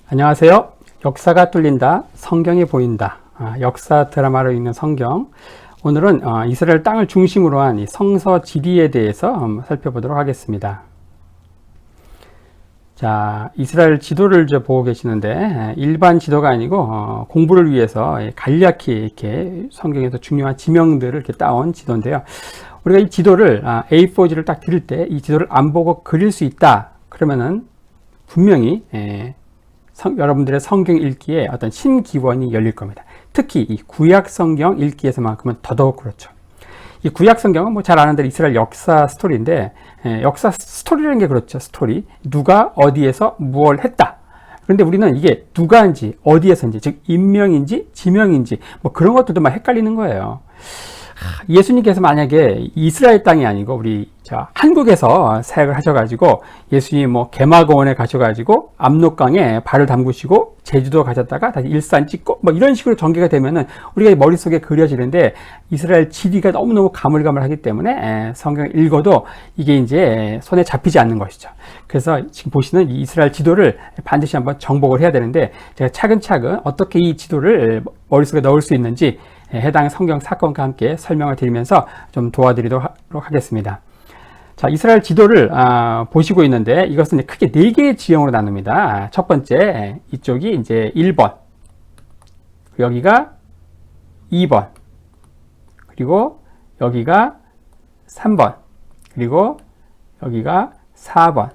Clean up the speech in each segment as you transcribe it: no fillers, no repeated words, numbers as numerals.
안녕하세요. 역사가 뚫린다. 성경이 보인다. 역사 드라마로 읽는 성경. 오늘은 이스라엘 땅을 중심으로 한 이 성서 지리에 대해서 살펴보도록 하겠습니다. 자, 이스라엘 지도를 보고 계시는데 일반 지도가 아니고 공부를 위해서 간략히 이렇게 성경에서 중요한 지명들을 이렇게 따온 지도인데요. 우리가 이 지도를 A4지를 딱 드릴 때 이 지도를 안 보고 그릴 수 있다. 그러면은 분명히 여러분들의 성경 읽기에 어떤 신기원이 열릴 겁니다. 특히 이 구약 성경 읽기에서만큼은 더더욱 그렇죠. 이 구약 성경은 뭐 잘 아는 대로 이스라엘 역사 스토리인데, 역사 스토리라는 게 그렇죠. 스토리. 누가 어디에서 무엇을 했다. 그런데 우리는 이게 누가인지 어디에서인지, 즉 인명인지 지명인지 뭐 그런 것들도 막 헷갈리는 거예요. 예수님께서 만약에 이스라엘 땅이 아니고 우리 한국에서 사역을 하셔가지고 예수님이 뭐 개마고원에 가셔가지고 압록강에 발을 담그시고 제주도 가셨다가 다시 일산 찍고 뭐 이런 식으로 전개가 되면은 우리가 머릿속에 그려지는데, 이스라엘 지리가 너무너무 가물가물하기 때문에 성경을 읽어도 이게 이제 손에 잡히지 않는 것이죠. 그래서 지금 보시는 이 이스라엘 지도를 반드시 한번 정복을 해야 되는데, 제가 차근차근 어떻게 이 지도를 머릿속에 넣을 수 있는지 해당 성경 사건과 함께 설명을 드리면서 좀 도와드리도록 하겠습니다. 자, 이스라엘 지도를 보시고 있는데, 이것은 크게 4개의 지형으로 나눕니다. 첫 번째, 이쪽이 이제 1번, 여기가 2번, 그리고 여기가 3번, 그리고 여기가 4번.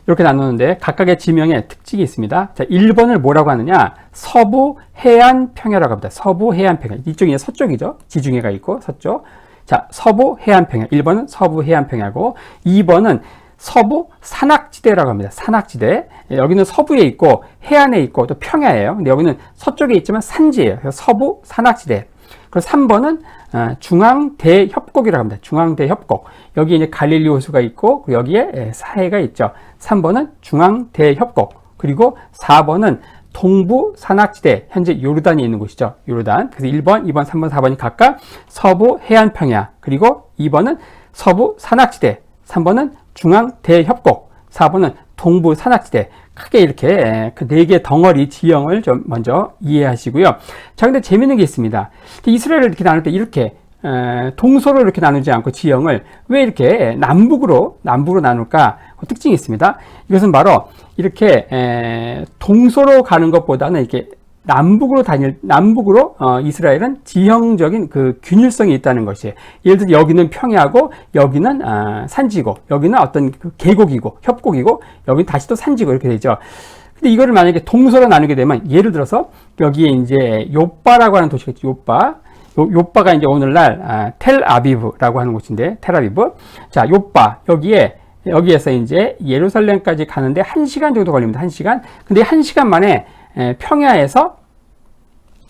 이렇게 나누는데 각각의 지명에 특징이 있습니다. 자, 1번을 뭐라고 하느냐? 서부 해안 평야라고 합니다. 서부 해안 평야. 이쪽이 서쪽이죠. 지중해가 있고 서쪽. 자, 서부 해안 평야. 1번은 서부 해안 평야고, 2번은 서부 산악지대라고 합니다. 산악지대. 여기는 서부에 있고 해안에 있고 또 평야예요. 근데 여기는 서쪽에 있지만 산지예요. 그래서 서부 산악지대. 그리고 3번은 중앙대협곡이라고 합니다. 중앙대협곡. 여기 이제 갈릴리 호수가 있고 여기에 사해가 있죠. 3번은 중앙대협곡. 그리고 4번은 동부 산악지대, 현재 요르단이 있는 곳이죠. 요르단. 그래서 1번, 2번, 3번, 4번이 각각 서부 해안평야, 그리고 2번은 서부 산악지대, 3번은 중앙대협곡, 4번은 동부 산악지대. 크게 이렇게 그 4개 덩어리 지형을 좀 먼저 이해하시고요. 자, 근데 재밌는 게 있습니다. 이스라엘을 이렇게 나눌 때 이렇게 동서로 이렇게 나누지 않고 지형을 왜 이렇게 남북으로 나눌까? 그 특징이 있습니다. 이것은 바로 이렇게 동서로 가는 것보다는 이렇게 남북으로 이스라엘은 지형적인 그 균일성이 있다는 것이에요. 예를 들어 여기는 평야고 여기는 산지고 여기는 어떤 그 계곡이고 협곡이고 여기는 다시 또 산지고 이렇게 되죠. 근데 이거를 만약에 동서로 나누게 되면, 예를 들어서 여기에 이제 요빠라고 하는 도시가 있죠. 요빠가 이제 오늘날 텔아비브라고 하는 곳인데, 텔아비브. 자, 요빠 여기에서 이제 예루살렘까지 가는데 1시간 정도 걸립니다. 1시간. 근데 1시간 만에 평야에서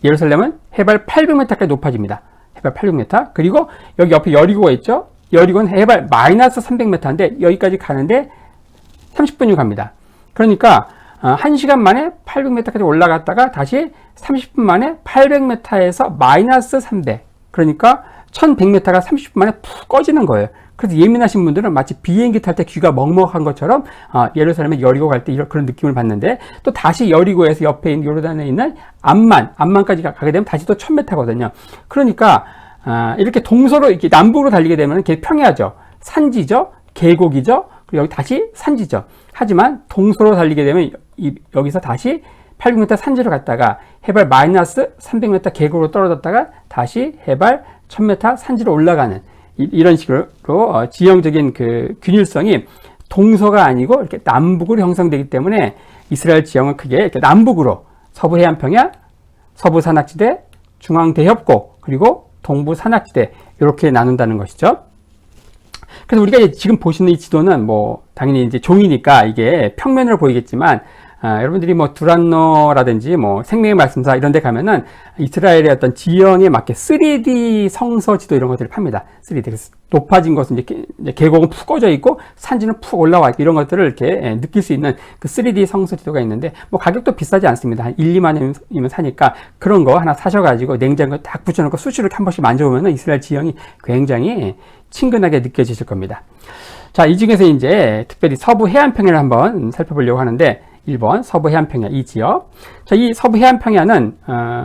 예루살렘은 해발 800m까지 높아집니다. 해발 800m. 그리고 여기 옆에 여리고가 있죠. 여리고는 해발 마이너스 300m인데 여기까지 가는데 30분이 갑니다. 그러니까 1시간 만에 800m까지 올라갔다가 다시 30분 만에 800m에서 마이너스 300. 그러니까 1100m가 30분 만에 푹 꺼지는 거예요. 그래서 예민하신 분들은 마치 비행기 탈 때 귀가 먹먹한 것처럼 예루살렘에 여리고 갈 때 그런 느낌을 받는데, 또 다시 여리고에서 옆에 있는 요르단에 있는 암만까지 가게 되면 다시 또 1000m거든요. 그러니까 이렇게 동서로 이렇게 남북으로 달리게 되면 그게 평야죠. 산지죠. 계곡이죠. 그리고 여기 다시 산지죠. 하지만 동서로 달리게 되면 여기서 다시 800m 산지로 갔다가 해발 마이너스 300m 계곡으로 떨어졌다가 다시 해발 1000m 산지로 올라가는, 이런 식으로 지형적인 그 균일성이 동서가 아니고 이렇게 남북으로 형성되기 때문에 이스라엘 지형은 크게 이렇게 남북으로 서부 해안평야, 서부 산악지대, 중앙대협곡, 그리고 동부 산악지대, 이렇게 나눈다는 것이죠. 그래서 우리가 지금 보시는 이 지도는 뭐 당연히 이제 종이니까 이게 평면으로 보이겠지만, 여러분들이 뭐 두란노라든지 뭐 생명의 말씀사 이런 데 가면은 이스라엘의 어떤 지형에 맞게 3D 성서 지도 이런 것들을 팝니다. 3D. 그래서 높아진 것은 이제 계곡은 푹 꺼져 있고 산지는 푹 올라와 있고 이런 것들을 이렇게 느낄 수 있는 그 3D 성서 지도가 있는데, 뭐 가격도 비싸지 않습니다. 한 1, 2만 원이면 사니까 그런 거 하나 사셔가지고 냉장고에 딱 붙여놓고 수시로 한 번씩 만져보면 이스라엘 지형이 굉장히 친근하게 느껴지실 겁니다. 자, 이 중에서 이제 특별히 서부 해안평야를 한번 살펴보려고 하는데, 1번 서부 해안평야 이 지역. 자, 이 서부 해안평야는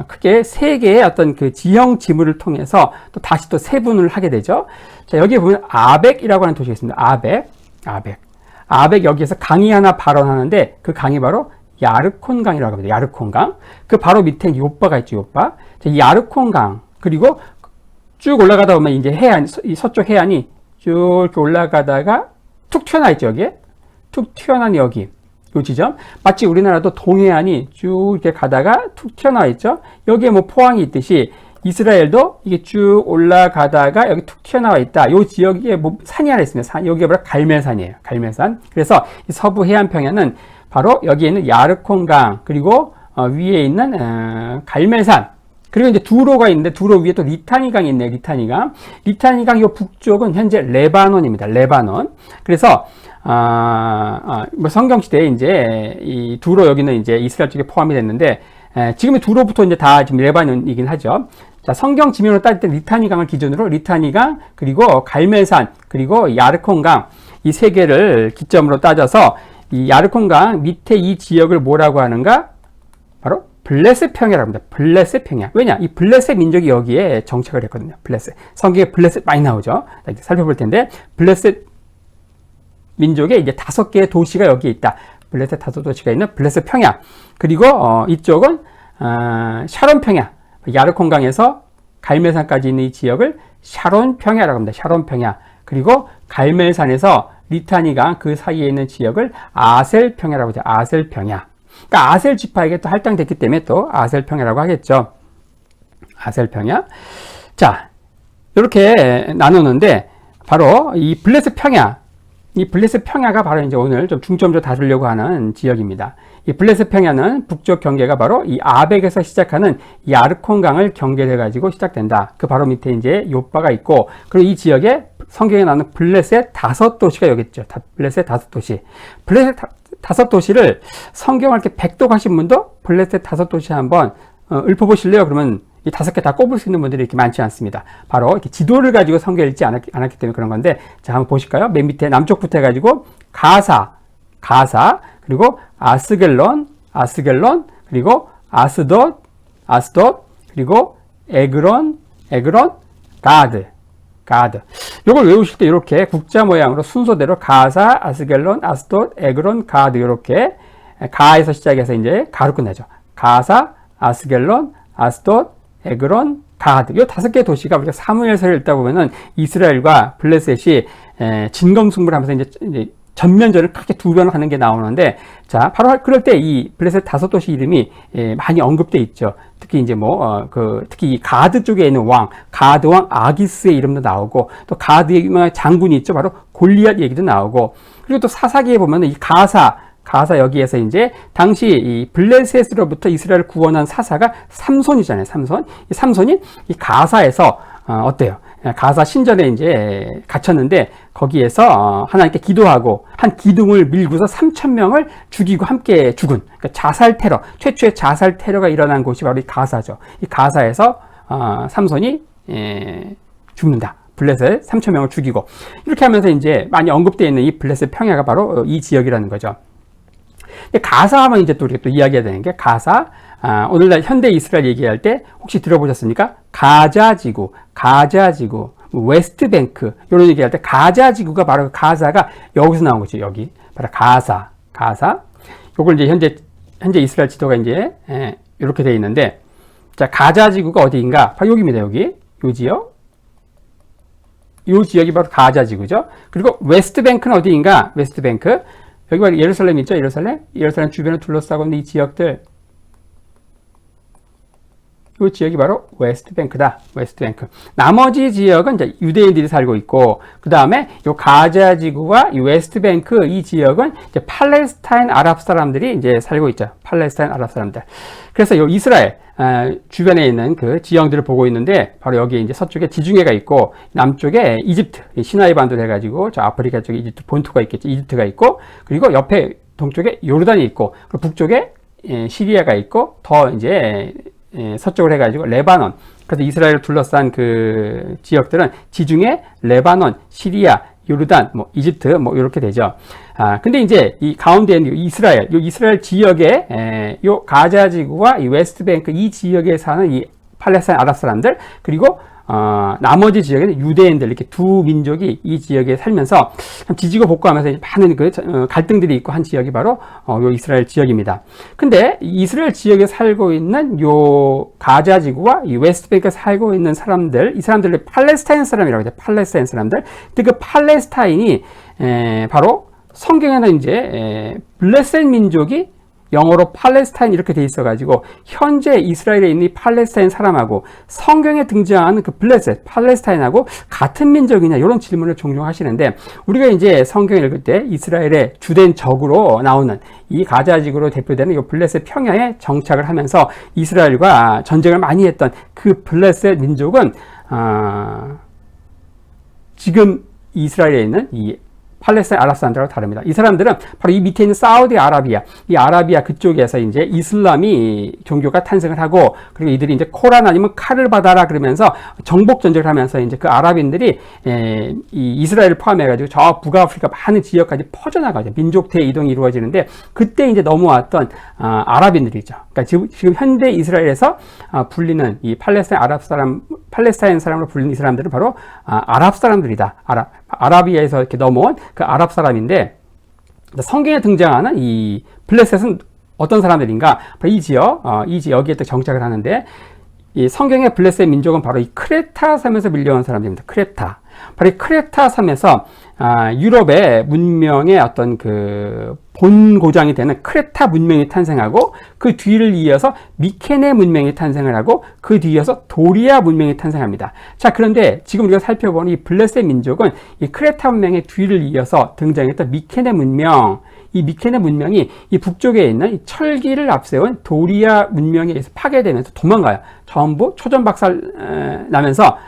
크게 세 개의 어떤 그 지형 지물을 통해서 또 다시 또 세분을 하게 되죠. 자, 여기 보면 아벡이라고 하는 도시가 있습니다. 아벡 여기에서 강이 하나 발원하는데 그 강이 바로 야르콘 강이라고 합니다. 야르콘 강. 그 바로 밑에 요빠가 있죠. 요빠. 자, 이 야르콘 강 그리고 쭉 올라가다 보면 이제 해안, 이 서쪽 해안이 쭉 이렇게 올라가다가 툭 튀어나와 있죠. 여기에 툭 튀어나온 여기 요 지점. 마치 우리나라도 동해안이 쭉 이렇게 가다가 툭 튀어나와 있죠. 여기에 뭐 포항이 있듯이 이스라엘도 이게 쭉 올라가다가 여기 툭 튀어나와 있다. 요 지역에 뭐 산이 하나 있습니다. 여기가 바로 갈멜산이에요. 갈멜산. 그래서 이 서부 해안평야는 바로 여기에 있는 야르콘강 그리고 위에 있는 갈멜산 그리고 이제 두로가 있는데 두로 위에 또 리타니강이 있네요. 리타니강 요 북쪽은 현재 레바논입니다. 레바논. 그래서 뭐 성경 시대에 이제 이 두로 여기는 이제 이스라엘 쪽에 포함이 됐는데 지금의 두로부터 이제 다 지금 레바논이긴 하죠. 자, 성경 지명으로 따질 때 리타니강을 기준으로 리타니강 그리고 갈멜산 그리고 야르콘강 이 세 개를 기점으로 따져서 이 야르콘강 밑에 이 지역을 뭐라고 하는가? 바로 블레셋 평야라고 합니다. 블레셋 평야. 왜냐? 이 블레셋 민족이 여기에 정착을 했거든요. 블레셋. 성경에 블레셋 많이 나오죠. 이렇게 살펴볼 텐데 블레셋 민족의 이제 5개의 도시가 여기에 있다. 블레셋 5도시가 있는 블레셋 평야. 그리고 이쪽은 샤론 평야. 야르콘강에서 갈멜산까지 있는 이 지역을 샤론 평야라고 합니다. 샤론 평야. 그리고 갈멜산에서 리타니강 그 사이에 있는 지역을 아셀 평야라고 하죠. 아셀 평야. 그러니까 아셀 지파에게 또 할당됐기 때문에 또 아셀 평야라고 하겠죠. 아셀 평야. 자, 이렇게 나누는데 바로 이 블레셋 평야. 이 블레셋 평야가 바로 이제 오늘 좀 중점적으로 다루려고 하는 지역입니다. 이 블레셋 평야는 북쪽 경계가 바로 이 아벡에서 시작하는 야르콘강을 경계해 가지고 시작된다. 그 바로 밑에 이제 요빠가 있고, 그리고 이 지역에 성경에 나오는 블레셋 5도시가 여기 있죠. 블레셋 5도시. 블레셋 5도시를 성경을 이렇게 백독하신 분도 블레셋 5도시 한번 읊어보실래요? 그러면 이 5개 다 꼽을 수 있는 분들이 이렇게 많지 않습니다. 바로 이렇게 지도를 가지고 성경을 읽지 않았기 때문에 그런 건데, 자, 한번 보실까요? 맨 밑에 남쪽부터 해가지고 가사, 그리고 아스겔론, 그리고 아스돗, 그리고 에그론, 가드. 요걸 외우실 때 이렇게 국자 모양으로 순서대로 가사, 아스겔론, 아스돗, 에그론, 가드 이렇게 가에서 시작해서 이제 가로 끝나죠. 가사, 아스겔론, 아스돗, 에그론, 가드. 이 5개의 도시가 우리가 사무엘서를 읽다 보면은 이스라엘과 블레셋이 진검승부를 하면서 이제 전면전을 크게 2번 하는 게 나오는데, 자, 바로 그럴 때 이 블레셋 5도시 이름이 많이 언급돼 있죠. 특히 이제 특히 이 가드 쪽에 있는 가드 왕 아기스의 이름도 나오고, 또 가드의 장군이 있죠. 바로 골리앗 얘기도 나오고, 그리고 또 사사기에 보면은 이 가사 여기에서 이제 당시 이 블레셋으로부터 이스라엘을 구원한 사사가 삼손이잖아요. 이 삼손이 이 가사에서 어때요? 가사 신전에 이제 갇혔는데 거기에서 하나님께 기도하고 한 기둥을 밀고서 3,000명을 죽이고 함께 죽은, 그러니까 자살 테러, 최초의 자살 테러가 일어난 곳이 바로 이 가사죠. 이 가사에서 삼손이 죽는다. 블레셋 3,000명을 죽이고, 이렇게 하면서 이제 많이 언급되어 있는 이 블레셋 평야가 바로 이 지역이라는 거죠. 가사하면 이제 또 우리가 또 이야기해야 되는 게 가사. 오늘날 현대 이스라엘 얘기할 때 혹시 들어보셨습니까? 가자지구, 웨스트뱅크 이런 얘기할 때 가자지구가 바로 가사가 여기서 나온 거죠. 여기 바로 가사. 요걸 이제 현재 이스라엘 지도가 이제 이렇게 되어 있는데, 자, 가자지구가 어디인가? 바로 여기입니다. 여기 요 지역. 요 지역이 바로 가자지구죠. 그리고 웨스트뱅크는 어디인가? 웨스트뱅크. 여기 바로 예루살렘 있죠? 예루살렘 주변을 둘러싸고 있는 이 지역들. 이 지역이 바로 웨스트뱅크다. 나머지 지역은 이제 유대인들이 살고 있고, 그 다음에 이 가자 지구와 이 웨스트뱅크 이 지역은 이제 팔레스타인 아랍 사람들이 이제 살고 있죠. 팔레스타인 아랍 사람들. 그래서 이 이스라엘 주변에 있는 그 지형들을 보고 있는데, 바로 여기 이제 서쪽에 지중해가 있고, 남쪽에 이집트, 시나이 반도 돼가지고 저 아프리카 쪽에 이집트 본토가 있겠죠. 이집트가 있고, 그리고 옆에 동쪽에 요르단이 있고, 그리고 북쪽에 시리아가 있고, 더 이제 서쪽으로 해가지고 레바논. 그래서 이스라엘을 둘러싼 그 지역들은 지중해, 레바논, 시리아, 요르단, 뭐 이집트, 뭐 이렇게 되죠. 근데 이제 이 가운데 있는 이스라엘, 요 이스라엘 지역에 요 가자 지구와 이 웨스트뱅크 이 지역에 사는 이 팔레스타인 아랍 사람들, 그리고 나머지 지역에는 유대인들, 이렇게 두 민족이 이 지역에 살면서 지지고 볶고하면서 많은 그 갈등들이 있고 한 지역이 바로 요 이스라엘 지역입니다. 근데 이스라엘 지역에 살고 있는 요 가자 지구와 이 웨스트뱅크에 살고 있는 사람들, 이 사람들을 팔레스타인 사람이라고 해요. 팔레스타인 사람들. 근데 그 팔레스타인이 바로 성경에는 이제 블레셋 민족이 영어로 팔레스타인 이렇게 돼 있어가지고 현재 이스라엘에 있는 이 팔레스타인 사람하고 성경에 등장하는 그 블레셋, 팔레스타인하고 같은 민족이냐 이런 질문을 종종 하시는데, 우리가 이제 성경을 읽을 때 이스라엘의 주된 적으로 나오는 이 가자지구로 대표되는 이 블레셋 평야에 정착을 하면서 이스라엘과 전쟁을 많이 했던 그 블레셋 민족은 지금 이스라엘에 있는 이 팔레스타인 아랍 사람들하고 다릅니다. 이 사람들은 바로 이 밑에 있는 사우디 아라비아, 이 아라비아 그쪽에서 이제 이슬람이 종교가 탄생을 하고, 그리고 이들이 이제 코란 아니면 칼을 받아라 그러면서 정복 전쟁을 하면서 이제 그 아랍인들이 이 이스라엘을 포함해가지고 저 북아프리카 많은 지역까지 퍼져나가죠. 민족 대이동이 이루어지는데, 그때 이제 넘어왔던 아랍인들이죠. 그러니까 지금 현대 이스라엘에서 불리는 이 팔레스타인 사람으로 불리는 이 사람들은 바로 아랍 사람들이다. 아라비아에서 이렇게 넘어온 그 아랍 사람인데, 성경에 등장하는 이 블레셋은 어떤 사람들인가? 바로 이 지역에 또 정착을 하는데, 이 성경의 블레셋 민족은 바로 이 크레타 섬에서 밀려온 사람들입니다. 크레타. 바로 이 크레타 섬에서 유럽의 문명의 어떤 그 본고장이 되는 크레타 문명이 탄생하고, 그 뒤를 이어서 미케네 문명이 탄생을 하고, 그 뒤에서 도리아 문명이 탄생합니다. 자, 그런데 지금 우리가 살펴보는 이 블레셋 민족은 이 크레타 문명의 뒤를 이어서 등장했던 미케네 문명, 이 미케네 문명이 이 북쪽에 있는 이 철기를 앞세운 도리아 문명에 의해서 파괴되면서 도망가요. 전부 초전박살 나면서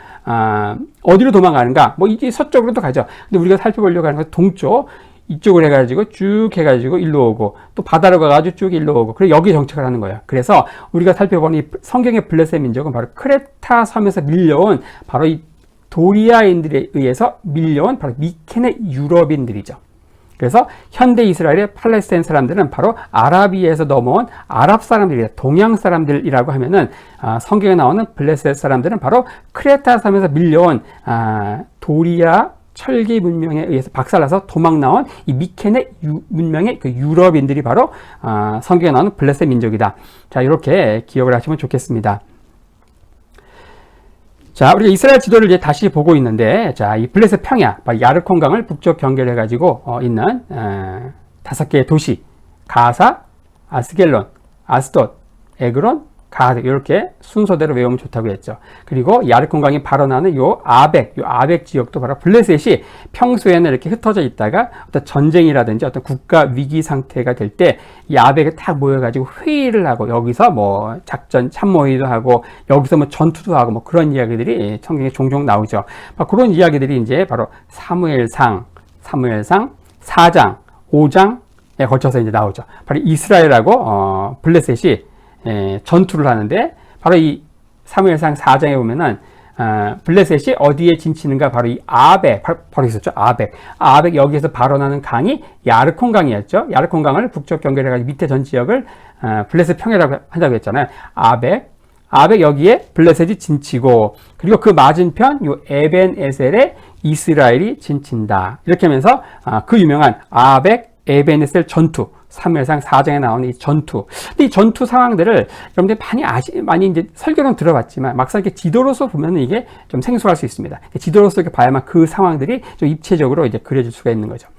어디로 도망가는가? 뭐 이제 서쪽으로도 가죠. 근데 우리가 살펴보려고 하는 건 동쪽, 이쪽으로 해가지고 쭉 해가지고 일로 오고, 또 바다로 가가지고 쭉 일로 오고, 그리고 여기 정착을 하는 거예요. 그래서 우리가 살펴보는 이 성경의 블레셋 민족은 바로 크레타 섬에서 밀려온 바로 이 도리아인들에 의해서 밀려온 바로 미케네 유럽인들이죠. 그래서 현대 이스라엘의 팔레스타인 사람들은 바로 아라비아에서 넘어온 아랍 사람들이다. 동양 사람들이라고 하면은 성경에 나오는 블레셋 사람들은 바로 크레타 섬에서 밀려온 도리아 철기 문명에 의해서 박살나서 도망 나온 이 미케네 문명의 그 유럽인들이 바로 성경에 나오는 블레셋 민족이다. 자, 이렇게 기억을 하시면 좋겠습니다. 자, 우리가 이스라엘 지도를 이제 다시 보고 있는데, 자, 이 블레셋 평야, 야르콘 강을 북쪽 연결해가지고 있는 5개의 도시, 가사, 아스겔론, 아스돗, 에그론, 가드, 이렇게 순서대로 외우면 좋다고 했죠. 그리고 야르콘 강이 발원하는 요 아벡 지역도 바로 블레셋이 평소에는 이렇게 흩어져 있다가 어떤 전쟁이라든지 어떤 국가 위기 상태가 될 때 이 아벡에 딱 모여가지고 회의를 하고, 여기서 뭐 작전 참모회의도 하고, 여기서 뭐 전투도 하고, 뭐 그런 이야기들이 성경에 종종 나오죠. 그런 이야기들이 이제 바로 사무엘상 4장, 5장에 걸쳐서 이제 나오죠. 바로 이스라엘하고 블레셋이 전투를 하는데, 바로 이 사무엘상 4장에 보면은 블레셋이 어디에 진치는가? 바로 이 아벡, 바로 있었죠. 아벡 여기에서 발원하는 강이 야르콘 강이었죠. 야르콘 강을 북쪽 연결해가지고 밑에 전 지역을 블레셋 평야라고 한다고 했잖아요. 아벡 여기에 블레셋이 진치고, 그리고 그 맞은편 요 에벤 에셀에 이스라엘이 진친다. 이렇게 하면서 그 유명한 아벡 에벤 에셀 전투, 사무엘상 4장에 나오는 이 전투. 근데 이 전투 상황들을 여러분들 많이 이제 설교는 들어봤지만, 막상 이렇게 지도로서 보면 이게 좀 생소할 수 있습니다. 지도로서 이렇게 봐야만 그 상황들이 좀 입체적으로 이제 그려질 수가 있는 거죠.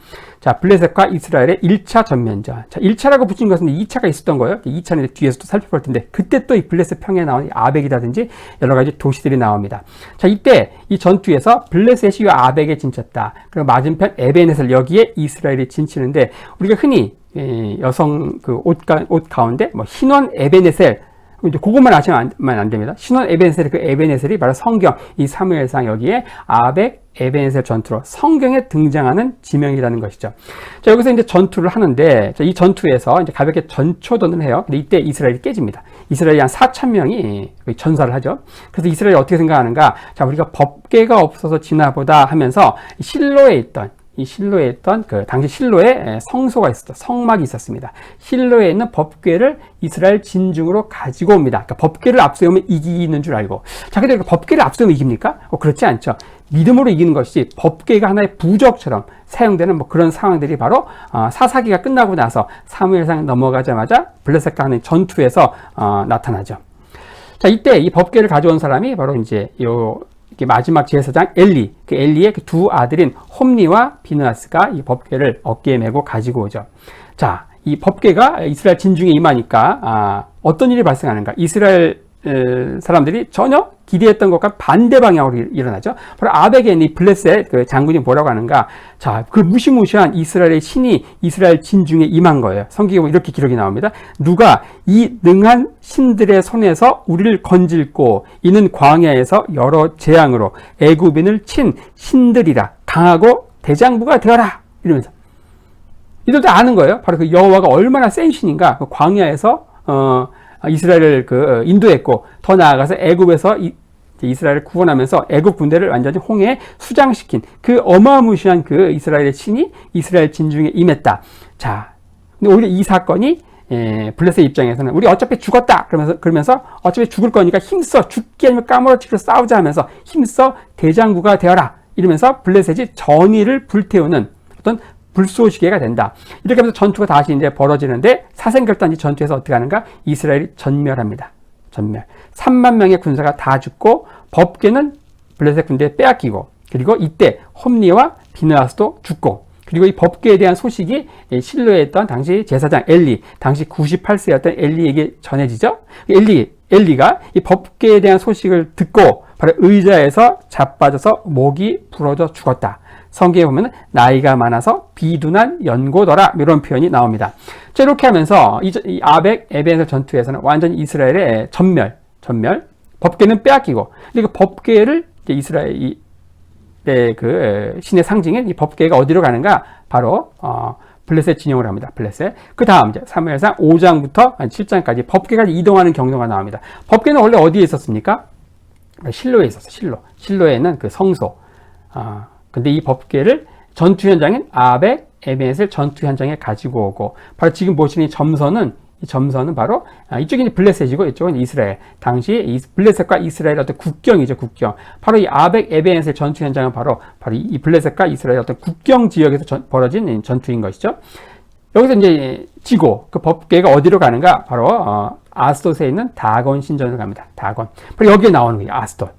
자, 블레셋과 이스라엘의 1차 전면전. 자, 1차라고 붙인 것은 2차가 있었던 거예요. 2차는 뒤에서 또 살펴볼 텐데, 그때 또 이 블레셋 평야에 나오는 이 아벡이라든지 여러 가지 도시들이 나옵니다. 자, 이때 이 전투에서 블레셋이 아벡에 진쳤다. 그리고 맞은편 에벤에셀 여기에 이스라엘이 진치는데, 우리가 흔히 여성 그 옷 가운데 뭐 흰원 에벤에셀, 이제 그것만 아시면 안 됩니다. 신혼 에벤에셀, 그 에벤에셀이 바로 성경, 이 사무엘상 여기에 아벡 에벤에셀 전투로 성경에 등장하는 지명이라는 것이죠. 자, 여기서 이제 전투를 하는데, 이 전투에서 이제 가볍게 전초전을 해요. 근데 이때 이스라엘이 깨집니다. 이스라엘이 한 4,000명이 전사를 하죠. 그래서 이스라엘이 어떻게 생각하는가? 자, 우리가 법궤가 없어서 지나보다 하면서 실로에 있던 그 당시 실로에 성소가 있었죠. 성막이 있었습니다. 실로에 있는 법궤를 이스라엘 진중으로 가지고 옵니다. 그러니까 법궤를 앞세우면 이기는 줄 알고. 자, 근데 법궤를 앞세우면 이깁니까? 그렇지 않죠. 믿음으로 이기는 것이 법궤가 하나의 부적처럼 사용되는 뭐 그런 상황들이 바로 사사기가 끝나고 나서 사무엘상 넘어가자마자 블레셋과 하는 전투에서 나타나죠. 자, 이때 이 법궤를 가져온 사람이 바로 이제 마지막 제사장 엘리, 그 엘리의 그 두 아들인 홈니와 비느하스가 이 법궤를 어깨에 메고 가지고 오죠. 자, 이 법궤가 이스라엘 진중에 임하니까 어떤 일이 발생하는가? 이스라엘 사람들이 전혀 기대했던 것과 반대 방향으로 일어나죠. 바로 아벡의 이 블레셋 그 장군이 뭐라고 하는가? 자, 그 무시무시한 이스라엘의 신이 이스라엘 진중에 임한 거예요. 성경에 보면 이렇게 기록이 나옵니다. 누가 이 능한 신들의 손에서 우리를 건질고 이는 광야에서 여러 재앙으로 애굽인을 친 신들이라 강하고 대장부가 되어라 이러면서 이들도 아는 거예요. 바로 그 여호와가 얼마나 센 신인가. 그 광야에서 이스라엘을 인도했고 더 나아가서 애굽에서 이스라엘을 구원하면서 애굽 군대를 완전히 홍해에 수장시킨 그 어마무시한 그 이스라엘의 신이 이스라엘 진중에 임했다. 자, 근데 오히려 이 사건이 블레셋 입장에서는 우리 어차피 죽었다 그러면서 어차피 죽을 거니까 힘써 죽기 아니면 까무러치기로 싸우자 하면서 힘써 대장부가 되어라 이러면서 블레셋이 전의를 불태우는 어떤 불쏘시개가 된다. 이렇게 하면서 전투가 다시 이제 벌어지는데 사생결단 이 전투에서 어떻게 하는가? 이스라엘이 전멸합니다. 전멸. 3만 명의 군사가 다 죽고 법궤는 블레셋 군대에 빼앗기고 그리고 이때 홈니와 비느하스도 죽고 그리고 이 법궤에 대한 소식이 실로에 있던 당시 제사장 엘리, 당시 98세였던 엘리에게 전해지죠. 엘리가 이 법궤에 대한 소식을 듣고 바로 의자에서 자빠져서 목이 부러져 죽었다. 성경에 보면 나이가 많아서 비둔한 연고더라 이런 표현이 나옵니다. 자, 이렇게 하면서 이 아벡 에벤에셀 전투에서는 완전히 이스라엘의 전멸 법궤는 빼앗기고 그리고 법궤를 이스라엘의 그 신의 상징인 이 법궤가 어디로 가는가? 바로 블레셋 진영으로 합니다. 블레셋. 그 다음 이제 사무엘상 5장부터 7장까지 법궤가 이동하는 경로가 나옵니다. 법궤는 원래 어디에 있었습니까? 실로에 있었어요. 실로에 있는 그 성소. 근데 이 법궤를 전투 현장인 아벡 에벤에셀 전투 현장에 가지고 오고 바로 지금 보시는 이 점선은 바로 이쪽이 블레셋이고 이쪽은 이스라엘. 당시 이 블레셋과 이스라엘의 어떤 국경이죠, 국경. 바로 이 아벡 에벤에셀 전투 현장은 바로 이 블레셋과 이스라엘의 어떤 국경 지역에서 벌어진 전투인 것이죠. 여기서 이제 지고 그 법궤가 어디로 가는가? 바로 아스돗에 있는 다곤 신전으로 갑니다. 다곤. 바로 여기에 나오는 거예요. 아스돗.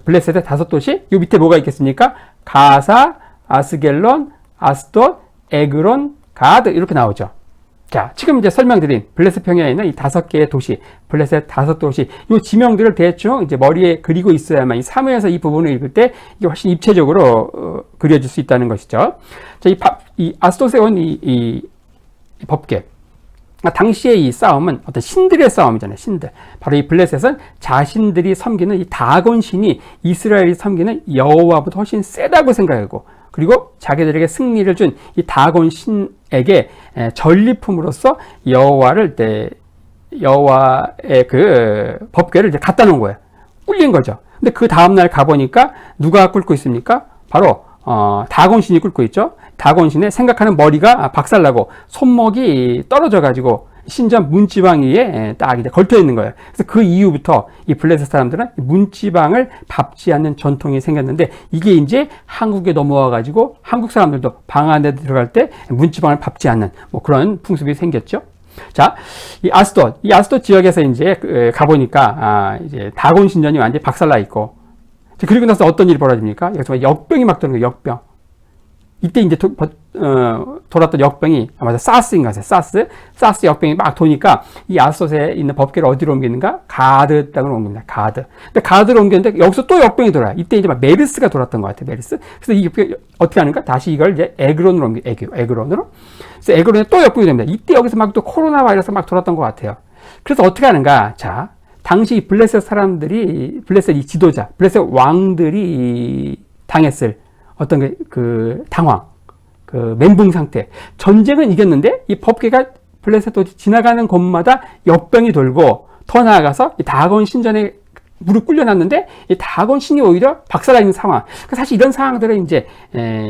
블레셋의 5도시. 이 밑에 뭐가 있겠습니까? 가사, 아스겔론, 아스돗, 에그론, 가드 이렇게 나오죠. 자, 지금 이제 설명드린 블레셋 평야에 있는 이 5개의 도시, 블레셋 5도시, 이 지명들을 대충 이제 머리에 그리고 있어야만 이 사무엘서 이 부분을 읽을 때 이게 훨씬 입체적으로 그려질 수 있다는 것이죠. 자, 이 아스돗에 온 이 법궤. 당시의 이 싸움은 어떤 신들의 싸움이잖아요. 신들. 바로 이 블레셋은 자신들이 섬기는 이 다곤 신이 이스라엘이 섬기는 여호와보다 훨씬 세다고 생각하고 그리고 자기들에게 승리를 준 이 다곤 신에게 전리품으로써 여호와의 그 법궤를 이제 갖다 놓은 거예요. 꿀린 거죠. 근데 그 다음날 가보니까 누가 꿇고 있습니까? 바로 다곤 신이 꿇고 있죠. 다곤 신의 생각하는 머리가 박살나고 손목이 떨어져가지고 신전 문지방 위에 딱 이제 걸터 있는 거예요. 그래서 그 이후부터 이 블레셋 사람들은 문지방을 밟지 않는 전통이 생겼는데 이게 이제 한국에 넘어와가지고 한국 사람들도 방 안에 들어갈 때 문지방을 밟지 않는 뭐 그런 풍습이 생겼죠. 자, 이 아스돗 지역에서 이제 가보니까 이제 다곤 신전이 완전히 박살나 있고 그리고 나서 어떤 일이 벌어집니까? 여기서 역병이 막 도는 거예요. 역병. 이때 이제 돌았던 역병이 아마 사스인가 사스 역병이 막 도니까 이 아스돗에 있는 법궤를 어디로 옮기는가? 가드 땅으로 옮깁니다. 가드. 근데 가드로 옮겼는데 여기서 또 역병이 돌아요. 이때 이제 막 메르스가 돌았던 것 같아요. 메르스. 그래서 이 역병이 어떻게 하는가? 다시 이걸 이제 에그론으로 옮겨. 에그론으로. 그래서 에그론에 또 역병이 됩니다. 이때 여기서 막 또 코로나 바이러스 막 돌았던 것 같아요. 그래서 어떻게 하는가? 자, 당시 블레셋 사람들이, 블레셋 이 지도자, 블레셋 왕들이 당했을 어떤 그 당황, 그 멘붕 상태. 전쟁은 이겼는데 이 법궤가 블레셋 도시 지나가는 곳마다 역병이 돌고, 더 나아가서 이 다곤 신전에 무릎 꿇려놨는데 이 다곤 신이 오히려 박살나는 상황. 사실 이런 상황들은 이제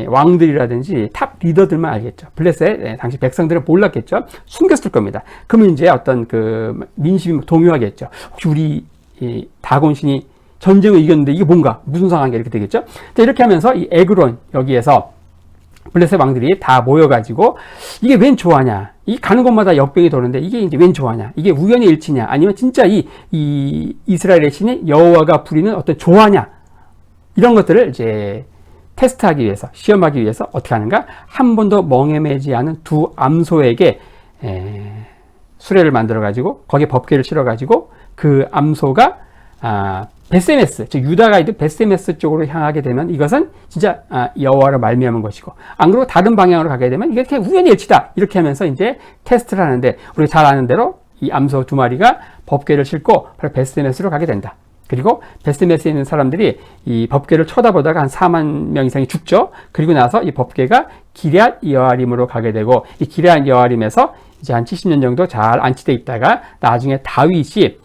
왕들이라든지 탑 리더들만 알겠죠. 블레셋 당시 백성들은 몰랐겠죠. 숨겼을 겁니다. 그러면 이제 어떤 그 민심이 동요하겠죠. 혹시 우리 이 다곤 신이 전쟁을 이겼는데 이게 뭔가 무슨 상황이 이렇게 되겠죠. 이렇게 하면서 이 에그론 여기에서 블레셋 왕들이 다 모여가지고 이게 웬 좋아냐, 이 가는 곳마다 역병이 도는데 이게 이제 웬 좋아냐, 이게 우연의 일치냐, 아니면 진짜 이 이스라엘의 신이 여호와가 부리는 어떤 조화냐, 이런 것들을 이제 테스트하기 위해서, 시험하기 위해서 어떻게 하는가, 한 번도 멍에매지 않은 두 암소에게 수레를 만들어 가지고 거기에 법궤를 실어 가지고 그 암소가 베세메스, 즉 유다가 있는 베세메스 쪽으로 향하게 되면 이것은 진짜 여호와로 말미암은 것이고, 안 그러고 다른 방향으로 가게 되면 이게 그냥 우연의 일치다, 이렇게 하면서 이제 테스트를 하는데, 우리가 잘 아는 대로 이 암소 두 마리가 법궤를 싣고 바로 베세메스로 가게 된다. 그리고 베세메스에 있는 사람들이 이 법궤를 쳐다보다가 한 4만 명 이상이 죽죠. 그리고 나서 이 법궤가 기럇 여아림으로 가게 되고, 이 기럇 여아림에서 이제 한 70년 정도 잘 안치돼 있다가 나중에 다윗이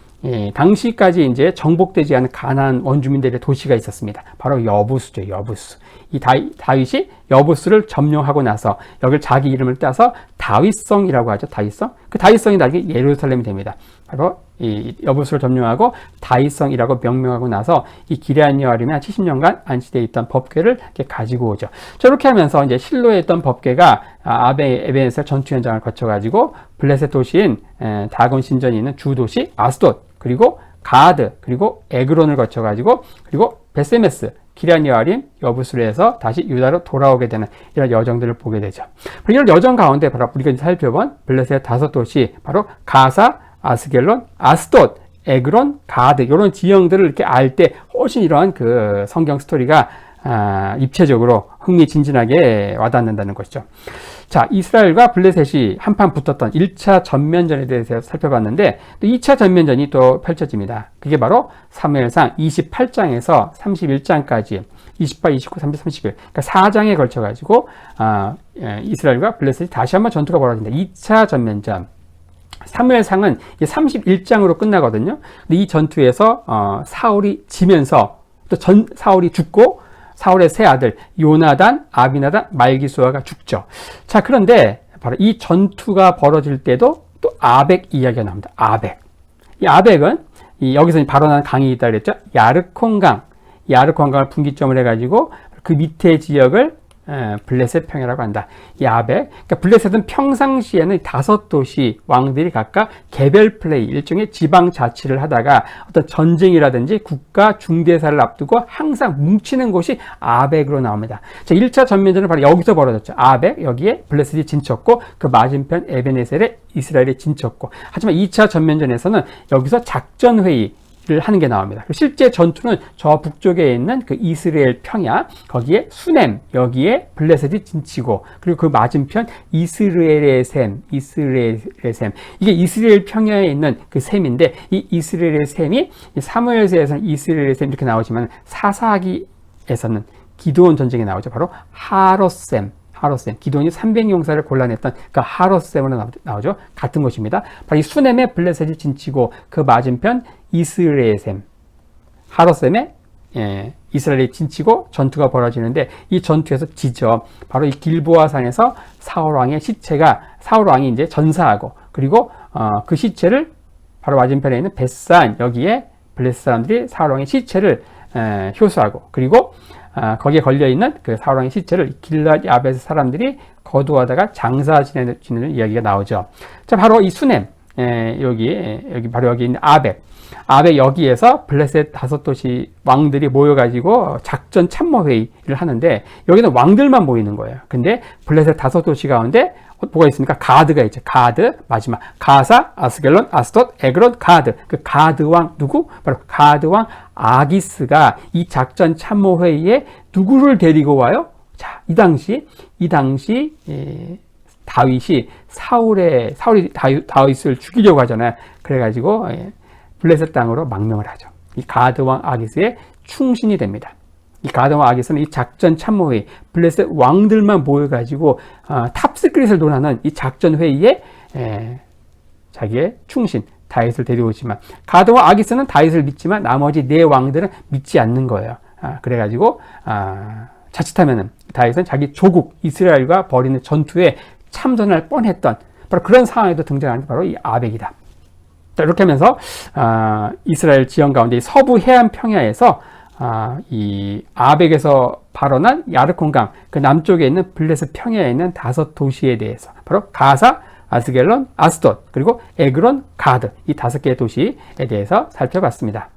당시까지 이제 정복되지 않은 가나안 원주민들의 도시가 있었습니다. 바로 여부스죠, 여부스. 이 다윗이 여부스를 점령하고 나서 여기를 자기 이름을 따서 다윗성이라고 하죠, 다윗성. 그 다윗성이 나중에 예루살렘이 됩니다. 바로 이 여부스를 점령하고 다윗성이라고 명명하고 나서 이 기럇 여아림에 한 70년간 안치되어 있던 법궤를 이렇게 가지고 오죠. 저렇게 하면서 이제 실로에 있던 법궤가 에베네셀 전투 현장을 거쳐가지고 블레셋 도시인 다곤 신전이 있는 주 도시 아스돗, 그리고 가드, 그리고 에그론을 거쳐가지고, 그리고 베세메스, 기럇 여아림, 여부스를 해서 다시 유다로 돌아오게 되는 이런 여정들을 보게 되죠. 이런 여정 가운데 바로 우리가 살펴본 블레셋 5도시, 바로 가사, 아스겔론, 아스돗, 에그론, 가드, 이런 지형들을 이렇게 알 때 훨씬 이런 그 성경 스토리가 입체적으로 흥미진진하게 와닿는다는 것이죠. 자, 이스라엘과 블레셋이 한판 붙었던 1차 전면전에 대해서 살펴봤는데, 또 2차 전면전이 또 펼쳐집니다. 그게 바로 사무엘상 28장에서 31장까지 28, 29, 30, 31, 그러니까 4장에 걸쳐가지고 이스라엘과 블레셋이 다시 한번 전투가 벌어진다. 2차 전면전. 사무엘상은 31장으로 끝나거든요. 근데 이 전투에서 사울이 지면서 또 사울이 죽고 사울의 세 아들 요나단, 아비나단, 말기수아가 죽죠. 자, 그런데 바로 이 전투가 벌어질 때도 또 아벡 이야기가 나옵니다. 아벡. 이 아벡은 여기서 발원한 강이 있다 그랬죠. 야르콘강. 야르콘강을 분기점을 해가지고 그 밑에 지역을 블레셋 평야라고 한다. 이 아벡. 그러니까 블레셋은 평상시에는 5도시 왕들이 각각 개별 플레이, 일종의 지방 자치를 하다가 어떤 전쟁이라든지 국가 중대사를 앞두고 항상 뭉치는 곳이 아벡으로 나옵니다. 자, 1차 전면전은 바로 여기서 벌어졌죠. 아벡, 여기에 블레셋이 진쳤고, 그 맞은편 에베네셀에 이스라엘이 진쳤고, 하지만 2차 전면전에서는 여기서 작전회의, 를 하는 게 나옵니다. 실제 전투는 저 북쪽에 있는 그 이스라엘 평야, 거기에 수넴, 여기에 블레셋이 진치고, 그리고 그 맞은편 이스라엘의 셈, 이게 이스라엘 평야에 있는 그 셈인데, 이 이스라엘의 셈이 사무엘서에서는 이스라엘의 셈 이렇게 나오지만 사사기에서는 기드온 전쟁에 나오죠. 바로 하롯셈. 기드온이 300용사를 골라냈던 그 하롯셈으로 나오죠. 같은 곳입니다. 바로 이 수넴에 블레셋이 진치고, 그 맞은편 이스라엘의 셈, 하롯셈에 이스라엘이 진치고 전투가 벌어지는데, 이 전투에서 지죠. 바로 이 길보아 산에서 사울 왕이 이제 전사하고, 그리고 그 시체를 바로 맞은편에 있는 벳산, 여기에 블레셋 사람들이 사울 왕의 시체를 효수하고, 그리고 거기에 걸려있는 그 사울 왕의 시체를 길랏 야벳 사람들이 거두하다가 장사 지내는 이야기가 나오죠. 자, 바로 이 수넴, 여기 바로 여기 있는 아벡 여기에서 블레셋 5도시 왕들이 모여가지고 작전 참모회의를 하는데, 여기는 왕들만 모이는 거예요. 근데 블레셋 5도시 가운데 뭐가 있습니까? 가드가 있죠. 가드, 마지막 가사, 아스겔론, 아스돗, 에그론, 가드. 그 가드 왕 누구? 바로 가드 왕 아기스가 이 작전 참모회의에 누구를 데리고 와요? 자, 이 당시 다윗이 사울이 다윗을 죽이려고 하잖아요. 그래가지고 블레셋 땅으로 망명을 하죠. 이 가드 왕 아기스의 충신이 됩니다. 이 가드 왕 아기스는 이 작전 참모회의, 블레셋 왕들만 모여가지고 탑시크릿을 논하는 이 작전 회의에 자기의 충신 다윗을 데려오지만, 가드 왕 아기스는 다윗을 믿지만 나머지 네 왕들은 믿지 않는 거예요. 그래가지고 자칫하면은 다윗은 자기 조국 이스라엘과 벌이는 전투에 참전할 뻔했던 바로 그런 상황에도 등장하는 게 바로 이 아벡이다. 자, 이렇게 하면서 이스라엘 지형 가운데 서부 해안 평야에서 이 아벡에서 발원한 야르콘강 그 남쪽에 있는 블레셋 평야에 있는 5도시에 대해서, 바로 가사, 아스겔론, 아스돗, 그리고 에그론, 가드, 이 5개의 도시에 대해서 살펴봤습니다.